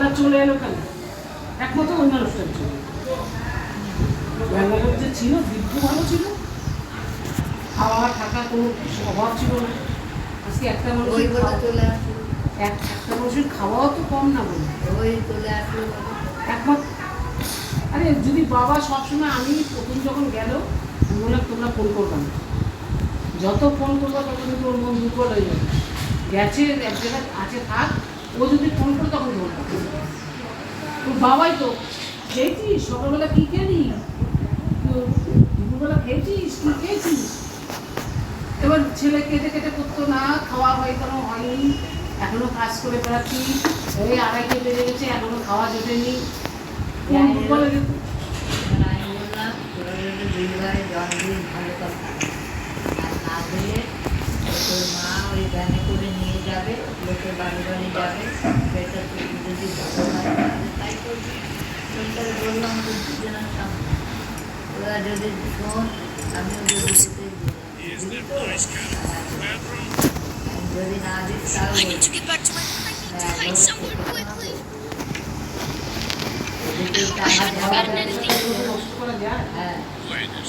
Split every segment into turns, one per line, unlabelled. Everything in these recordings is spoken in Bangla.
না চলে এলো কেন? একমাত্র ওই মানুষটার জন্য। রান্নাঘর যে ছিল দিব্য ভালো ছিল, খাওয়া থাকা কোনো অভাব ছিল না। আজকে একটা মানুষের একটা মানুষের খাওয়াও তো কম না বলে
ওই চলে আসলো
একমাত্র। আরে যদি বাবা সবসময়, আমি প্রথম যখন গেল আমি বললাম তোমরা ফোন করবা না, যত ফোন করবো তত কিন্তু ওর মন দুর্বল হয়ে যাবে। গেছে এক জায়গায় আছে থাক, ও যদি ফোন করে তখন ধরবা। ওর বাবাই তো খেয়েছিস সকালবেলা কী খেলি, দুপুরবেলা খেয়েছিস কী খেয়েছিস। এবার ছেলে কেটে কেটে করতো না, খাওয়া হয় কেন হয়নি, এখনো কাজ করে বেড়াচ্ছি, এই 2:30 বেজে গেছে এখনো খাওয়া জোটেনি। বলে যেত
আমি বললাম তোরা যদি দুই ভাই জল দিয়ে ভালো কথা, আর না দিলে তোর মা ওই ভ্যানে করে নিয়ে যাবে, লোকের বাড়ি বাড়ি যাবে, সেটা তুই যদি ভালো হয় তাহলে তাই করবি। ওইটাই বললাম তো দুজনের সামনে, ওরা যদি শোন আমিও যদি যদি না দিস তাহলে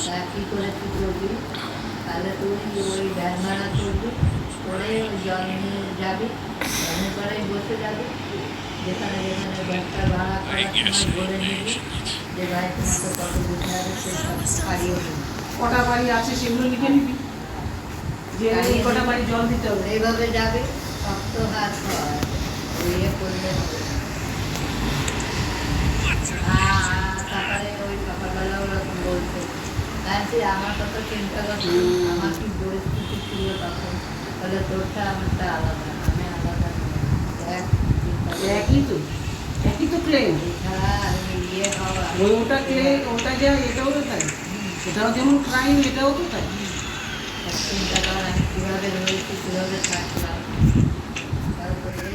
হ্যাঁ কী করে কী করবি, তাহলে তুই ওই ভ্যান ভাড়া করবি, করে ওই জল নিয়ে যাবি, ভ্যানের পরেই বসে যাবি, যেখানে যেখানে ভ্যানটা ভাড়া করার সময় বলে নিবি যে ভাই তোমাকে কত দিতে হবে সেই সব পাড়িয়ে নিবি।
কটা বাড়ি আছে সেগুলো লিখে নিবি, যে এই কটা বাড়ি জল দিতে হবে।
এইভাবে যাবে শক্ত হাত হয়, ইয়ে করলে হবে। তারপরে ওই সকালবেলা ওরকম বলছে, বলছি আমার কথা চিন্তা করছি, আমার কি পরিস্থিতি ছিল তখন, তাহলে তোরটা আমারটা আলাদা, আমি আলাদা
একই তো, একই তো ক্লেম।
এছাড়া আমি ইয়ে হওয়া
ওটা ক্লেম, ওটা যা এটাও তো তাই, সেটাও যেমন ক্রাইম এটাও তো তাই।
চিন্তা কর আমি কীভাবে রয়েছি, কীভাবে থাকলাম, তারপরে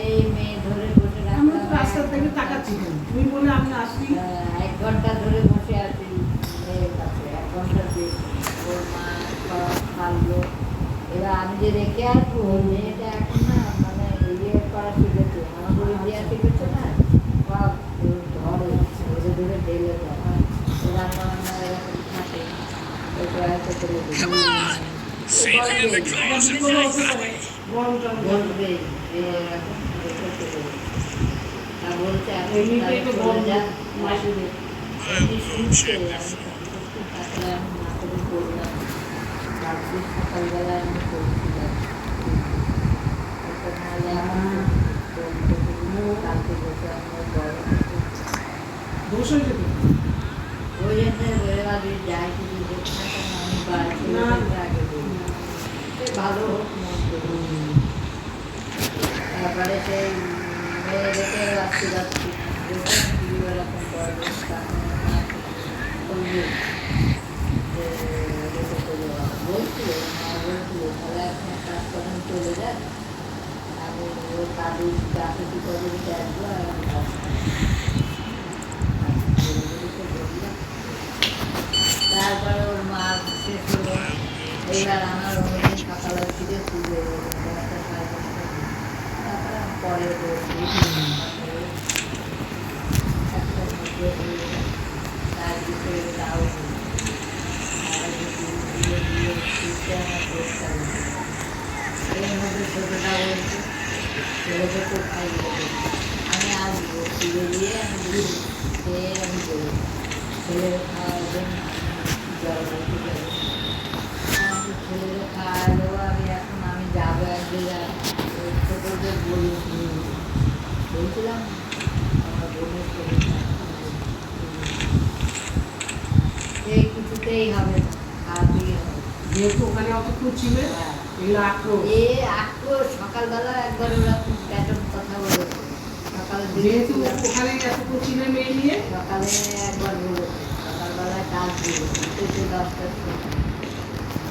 এই মেয়ে ধরে বসে
আমি তো রাস্তা থেকে তাকাচ্ছি, তুমি বলে আমি আসছি।
1 ঘন্টা ধরে বসে আছি মেয়ের কাছে, 1 ঘন্টা দিয়ে ওর মা খাওয়ালো। এবার আমি যে রেখে আসবো, মেয়েটা এখন না মানে ইয়ে করা শিখেছে, আমাদের দেওয়া শিখেছে না, সব ধরে ধরে ধরে ঢেলে দেয়, রান্না বান্না এরকম থাকে, ওইটা হয়তো করে বলবে এরকম বলছে এখন চলে যা মাসুরে শুনছে, থাকলে আমি না করে বললাম রাত্রি সকালবেলা আমি করছিলাম, নাহলে আমার কালকে বসে আমার গরম
দোষ হয়েছে তো।
ওই জন্য বলে ভাবি যাই কিছু দেখতে থাকেন, আমি বাড়ি আগে বলি সে ভালো হোক মন্দ হোক। তারপরে সেই মেয়ে রেখে রাত্রি রাত্রি এরকম করবে করবে যে রেখে চলে যাওয়া বলছিল, মা বলছিল তাহলে এখন কাজ করেন চলে যান, আমি ওর কাজে চাকরি কী করে আসবো, আর আমি কাজ তারপরে ওর মা শেষ হলো। এইবার আমার অনেকদিন সকালে ফিরে তুলে তারপরে আমি পরে তার ভিতরে তাও এর মধ্যে ছোটোটা বলছে ছেলেকে কোথায় গেছে, আমি আসবো ফিরে দিয়ে আমি খেয়ে আমি বলি ছেলের খাওয়াবেন জল রেখে যাবো, ছেলেকে খাওয়া দেবো আমি, এখন আমি যাবো এক জায়গায় ছোটোদের বলছিলাম আমার বোনের শরীর এই কিছুতেই হবে না, খাওয়াতেই হবে,
যেহেতু ওখানে অতক্ষণ ছিল এগুলো আক্রোশ।
এ আক্রোশ সকালবেলা একবার ওরা খুব প্যাটার্ন কথা বলেছে, সকালে
যেহেতু ওখানে এতক্ষণ ছিল মেয়ে নিয়ে,
সকালে একবার বলেছে, সকালবেলায় কাজ দিল উঠেছে 10টার সময়,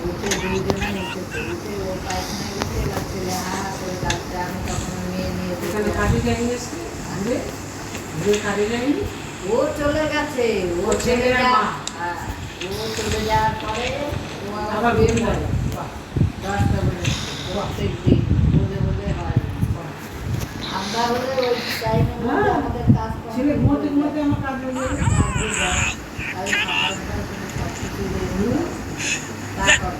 উঠে দুইজনে উঠেছে, উঠে ও পায়খানায় গেছে, এবার ছেলে হা হা করে কাঁদছে, আমি তখন মেয়ে নিয়ে
এখানে কাজে যায়নি, আনবে ঘুরে কাজে যায়নি,
ও চলে গেছে, ও
ও ছেলে
চলে
আর
যা
মা।
হ্যাঁ, ও চলে যাওয়ার পরে ও
আবার
আবার
বিয়ে
বিয়ে
করে।
করে
বাহ,
10টা বলে প্রত্যেক দিন বলে বলে হয়।
বাহ।
আমরা হলে ওই টাইমের মধ্যে
হ্যাঁ,
আমাদের কাজ
ছেলে ঘুমোতে ঘুমোতে আমার কাজ হয়ে যাবে।
তাহলে সকালবেলা তুমি সব কিছু রেডি
হুম।
করো। তারপর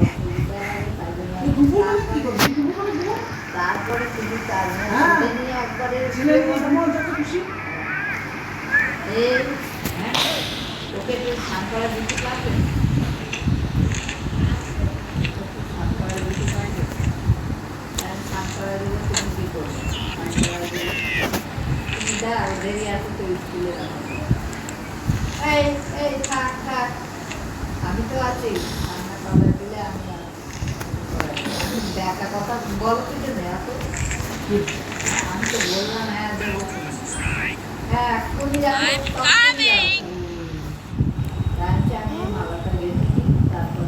অসুবিধা হবে তাই জন্য
তুই দুপুরবেলা কি
তারপরে
করবি? দুপুরবেলা ঘুমো।
তারপরে শুধু তার
হ্যাঁ।
ছেলে নিয়ে একবারে
ছেলে নিয়ে ঘুমো যত খুশি।
এই হ্যাঁ ওকে একটু স্নান করা দিতে পারবে? ওকে স্নান করা দিতে পারবে? হ্যাঁ, স্নান করা দিলে তুমি কি করবে? স্নান করা দিলে তুমি দাও, দেরি আছে তো স্কুলে যাবো। এই এই থাক থাক, আমি তো আছি, রান্না করা দিলে আমি দেখা কথা বলো কিছু নেই এত। আমি তো বললাম হ্যাঁ দেবো, হ্যাঁ এক্ষুনি যাবো, তখনই যাবো। লাঞ্চে আমি এই মালাটা গেঁথেছি, তারপর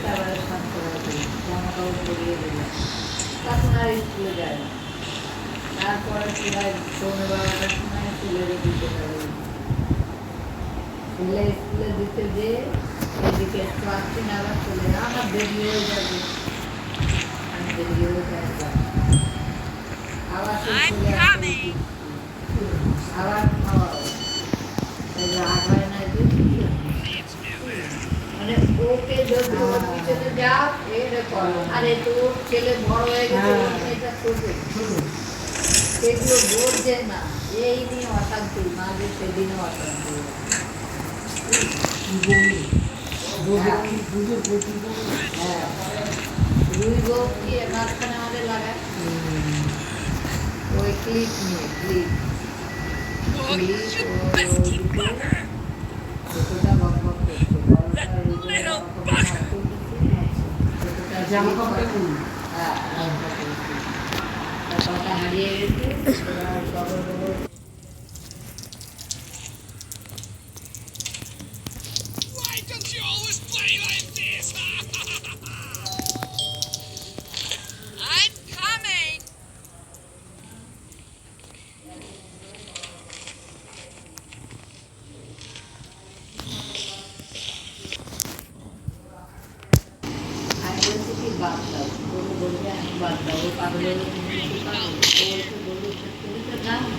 তারপরে স্নান করা দিই, জামা কাপড় পরিয়ে দিলাম, তখন আর স্কুলে যায় না। তারপরে প্রায় 12টার সময় স্কুলে দিতে পারি, ছেলে স্কুলে দিতে যে এদিকে একটু আসছি না, আবার চলে যায়, আমার দেরি হয়ে যাবে, আমি দেরি হয়ে যাই, আবার সেই চলে আসতে আবার খাওয়া তাই রাগ হয় না যে মানে ওকে যদি ওর পিছনে যাও এটা করো, আরে তোর ছেলে বড় হয়ে গেছে, ওর মেয়েটা ছোট, সেগুলো বোঝে না, এই নিয়ে অশান্তি, মাঝে সেদিনও অশান্তি। হ্যাঁ, দুই বউ কি মাঝখানে আমাদের লাগায়, ওই ক্লিপ নিয়ে ক্লিপ ছোটটা বক বক করছে, বড়টা এই যে
জামা কাপড়টা খুলি।
কথা হারিয়ে গেছে, খবর খবর
Why don't you always play like this? I'm coming!
আমি বলছি কি বাদ দাও, বলে বলবে আমি বাদ দাও, ও পাগল হলে তুমি কি পারো? ও এসে বলবে তুমি তো জানো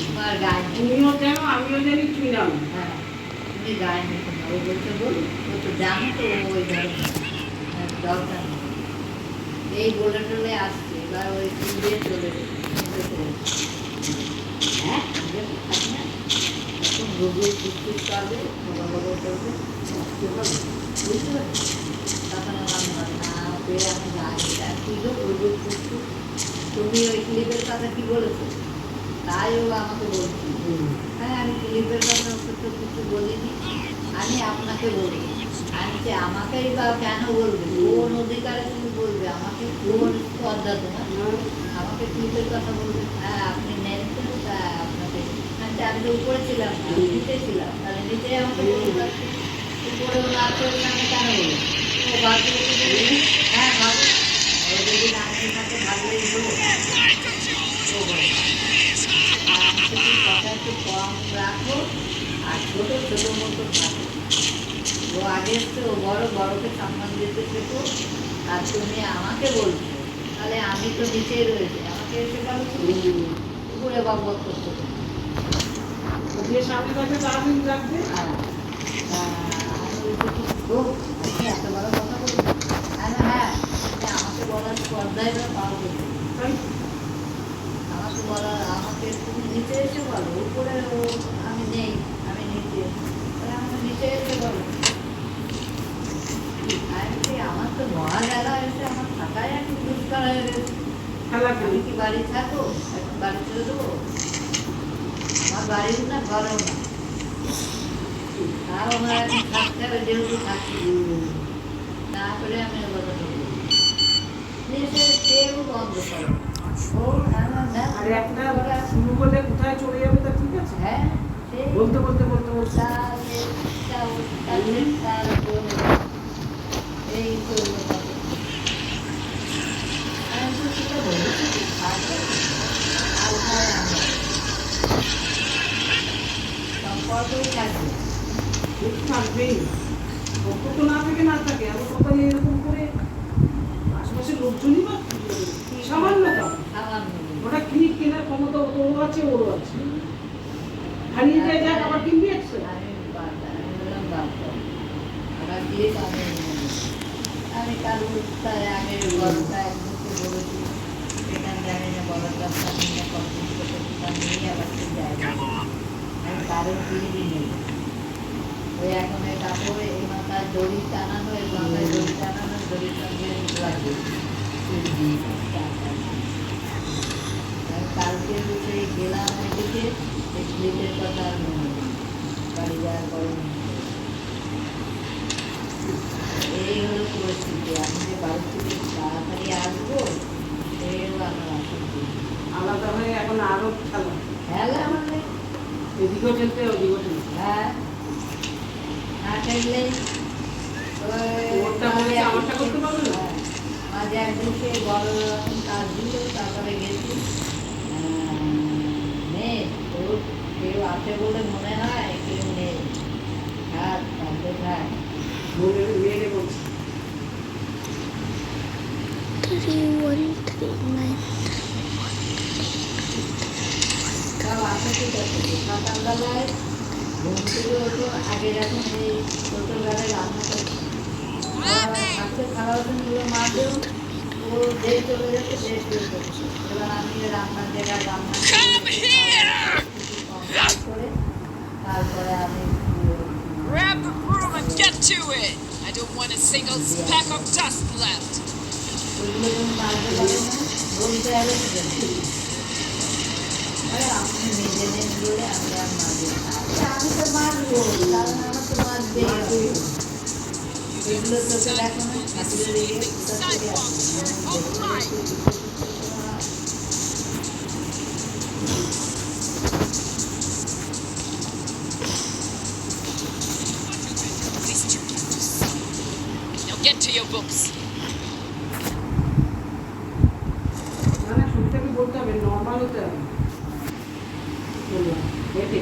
তোমার গায়ে
তুমিও জানো, আমিও জানি, তুই জানো।
হ্যাঁ তুমি গায়ে নিতে না, ও বলছে বলুন, ও তো জানো তো ও ওই ধরনের দরকার নেই, এই বলে টলে আসছে, এবার ওই ফুল দিয়ে চলে হ্যাঁ থাকি না, তখন রোগী ফুটফুট করবে, খবর খবর করবে, বুঝতে পারছি, তখন আমার না পেয়ে আমি গাড়িটা ছিল রোগী ফুটফুট, তুমি ওই ক্লিপের কথা কি বলেছো, তাই ও আমাকে বলছি, হ্যাঁ আমি ক্লিপের কথা ওকে তো কিছু বলিনি, আমি আপনাকে বলবো, আমি যে আমাকেই বা কেন বলবে, কোন অধিকারে তুমি বলবে আমাকে, কোন পদ্মা তোমার, আমাকে ক্লিপের কথা বলবে, হ্যাঁ আপনি নেন তো, তা আপনাকে আমি তো উপরে ছিলাম না, নিচে ছিলাম, তাহলে নিচে আমাকে বলতে পারছি, উপরে না করে আমি কেন বলবো, ও ভাবছি হ্যাঁ ভাবো, ও যদি নাচতে থাকে ভাবলেই হলো,
Why don't you always
O
play
বলে
like this?
তুমি কথা একটু কম রাখো, আর ছোট ছোট মতো থাকো, ও আগে তো বড় বড়কে সম্মান দিতে শেখো, আর তুমি আমাকে বলছো, তাহলে আমি তো নিচেই রয়েছি, আমাকে এসে বলছো উপরে বক বক করছো,
যে সামনে থাকে তাড়াতাড়ি রাখবে।
এত বড় কথা বলবো, হ্যাঁ আমাকে বলার পর্দায় বা পাও করবে,
তাই
আমাকে বলা, আমাকে তুমি নিচে এসে বলো, উপরে ও আমি নেই, আমি নিচে, তাহলে আমাকে নিচে এসে বলো, আমার তো মহা গেলা এসে আমার থাকাই এখন দুষ্কার হয়ে গেছে,
খেলা
আমি
খেলি।
কি বাড়ি থাকবো, এখন বাড়ি ছেড়ে দেবো, আমার বাড়িও না ঘরেও না, তাও আমার এখন থাকতে হবে, যেহেতু থাকি, না করে আমি ও কথাটা বলি, নিজে কেউ বন্ধ করো, ও আমার না
আর একটা শুরু করলে কোথায় চলে যাবে তা ঠিক আছে।
হ্যাঁ সেই
বলতে বলতে বলতে বলতে
এই তো করেই থাকবে।
দুঃখ থাকবেই, সম্পর্ক না থেকে না থাকে, আমার কথা এরকম করে আশেপাশের লোকজনই বা কি বলবে? সামান্য কারণ
সামান্য জিনিস।
ওটা কি কেনার ক্ষমতা ওরও আছে, ওরও আছে, হারিয়ে যায় যাক, আবার কিনবি একশো।
আমি বললাম বাদ দাও। আবার দিয়ে তো আমি এনে নেবো। আমি কারোর তার আগের গল্পটা একজনকে বলেছি, সেখানে জানি না বলার দরকার নেই না, কমপ্লিট করতে তার নিয়ে আবার সে যায় না। আমি কারোর কিনবি নেই। ওই এখন এই কাপড়ে এই মাথায় দড়ি টানানো, এই মাথায় দড়ি টানানো, দড়ির সঙ্গে লাগে চুড়ি আমি কালকে সেই গেলাম ওইদিকে, এই স্লিপের কথা আর মনে নেই। বাড়ি যাওয়ার পরে মনে নেই। এই হলো পরিস্থিতি। আমি যে বাড়ি থেকে তাড়াতাড়ি আসবো, সেও আমার আসবে।
আলাদা হয়ে এখন আরো খেলা,
খেলা মানে
এদিকেও খেলতে ওদিকেও খেলতে।
হ্যাঁ, না খেললে
ওরটা বলেছে, আমারটা করতে পারবে না?
মাঝে একদিন সে বড় রকম কাজ দিল, তারপরে গেছি নেই, তোর কেউ আছে বলে মনে হয়, কেউ নেই, থাক থাকবে থাক।
মেয়েরে বলছি
3139
সব আছে ঠিক আছে। সকালবেলায় ঘুম থেকে ওঠো, আগে যখন এই ছোটোবেলায় রান্না করছি, আজকে খাওয়া গুলো মারলেও ও দেশ চলে যাচ্ছে, দেশ চলে যাচ্ছে। এবার আমি রান্নার জায়গায় রান্না
Come here!
করে তারপরে আমি
Grab the broom and get to it! I don't want a single speck of dust left.
ওইগুলো যখন মারতে পারে না, বলতে হবে আপনি মেজে নেন বলে আমি আর মারবো না। আমি তো মারবো, কারণ আমার তো মারবেই হবে। এগুলো তোকে দেখো না, ঠাকুরের দিকে কোথা থেকে আসবে।
These two. Now get to your books.
না না, শুনতে বলতে হবে, নর্মাল হতে হবে। বললাম, হেঁটে।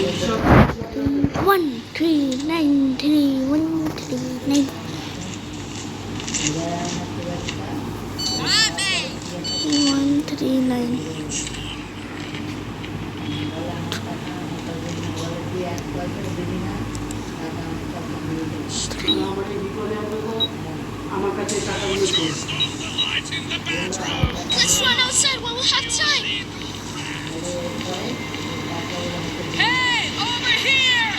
এইসব
3139
Mommy!
139
আমাকে বিপদে অন্তত আমার কাছে টাকাগুলো ছিল।
The light in the bathroom!
Let's run outside while we have time.
Hey, over here!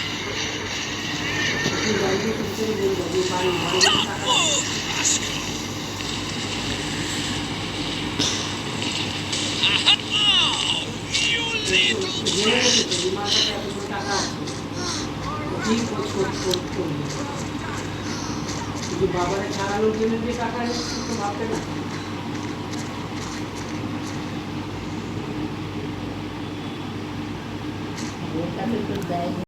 তুই বাড়িতে কিছু বলবো যে বাড়িতে
Don't
টাকা
move! Rascal! Oh, you little
জেনে গেছে তো, বিমার কাছে এতগুলো টাকা আছে, ঠিক খোঁজ করবে। কিন্তু বাবারে ছাড়ানোর জন্য যে টাকা এনেছে, তো ভাবতে না।
ওর কাছে তো দেয়নি।